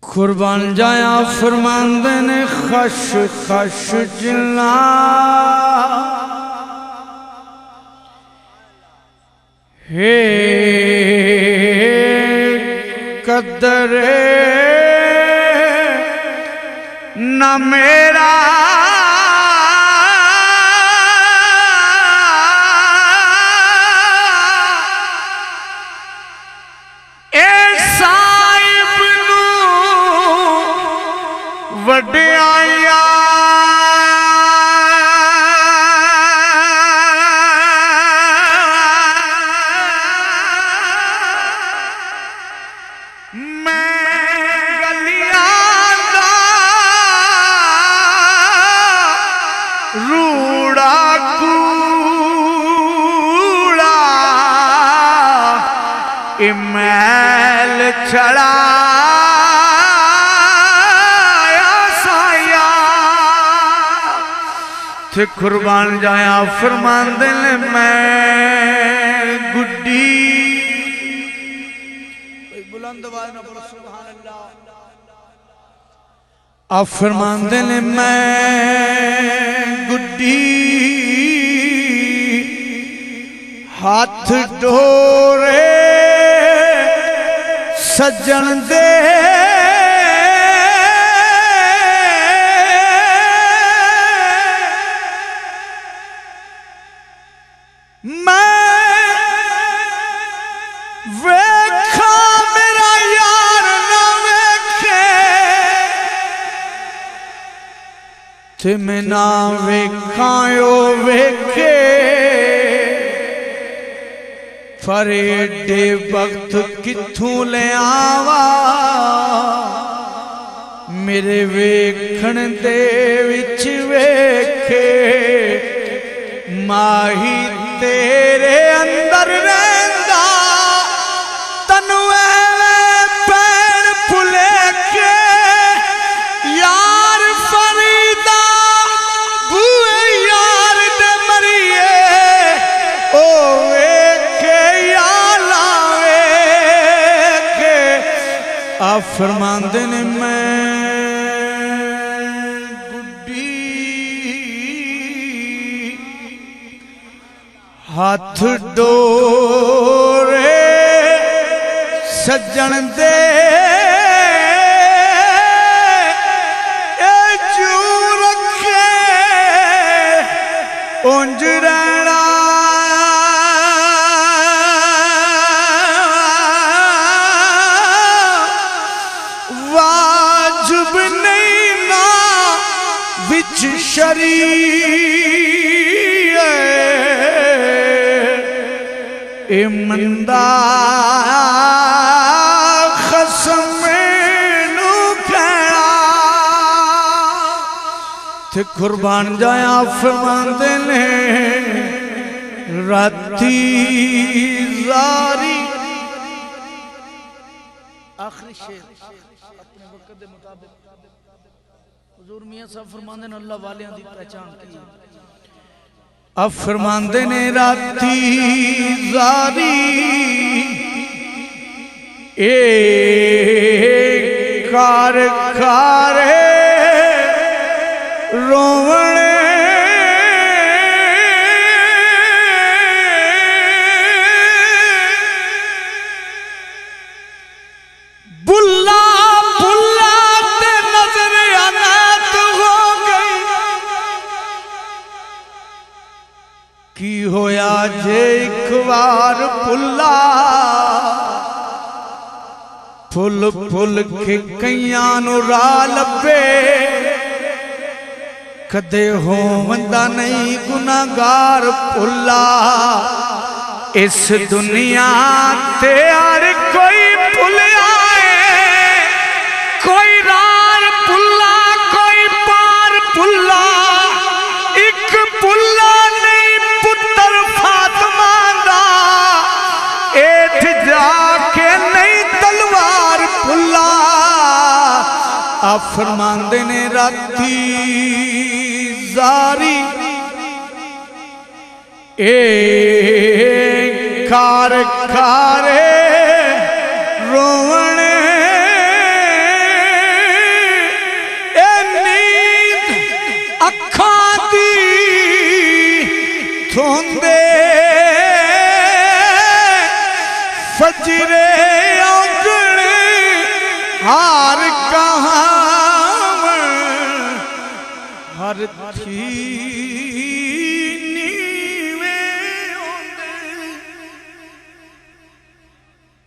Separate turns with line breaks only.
कुर्बान जाया फरमांदे ने खश खश जिला हे कदरे न मेरा वड्याया मैं गलियां दा रूड़ा कूड़ा मैल छड़ा कुर्बान जाया फरमांदे ने मैं गुड्डी बुलंद आवाज में बोलो सुभान अल्लाह। फरमांदे ने मैं गुड्डी हाथ डोरे सज्जन दे ते मैं ना वेखायो वेखे पर एडे वक्त किथों ले आवा मेरे वेखण दे विच वेखे माही तेरे अंदर रहंदा तनु एवें पैण फुले के यार फरीदा बुए यार दे मरिए ओ वेखे या लावे के आ फरमांदे ने मैं गुड्डी हाथ डोरे सज्जन दे जू रखे उंज रहना वाजिब नहीं ना विच शरीयत ए मंदा खसम नू कहना ते कुर्बान जाया फरमांदे ने राती ज़ारी आखिरी शेर अपने वक्त दे मुताबिक हुजूर मियां साहब फरमांदे ने अल्लाह वालियां दी पहचान की अब फरमांदे ने राती ज़ारी ए कार कारे रोवणे बुल्ला बुल्ला ते नजर अनाथ हो गई की होया जे एक बार बुल्ला फुल फुल के कईयां नू राह लभे कदे होवंदा नहीं गुनाहगार भुला इस दुनिया ते हर कोई भुलिया कोई रार भुला कोई पार भुला एक भुला नहीं पुत्र फातिमा दा एठ जाके नहीं तलवार भुला आ फरमांदे ने राती जारी ए कार खारे रोवण ए नींद अखां दी थोंदे फजरे औगणे हार कहां हर थी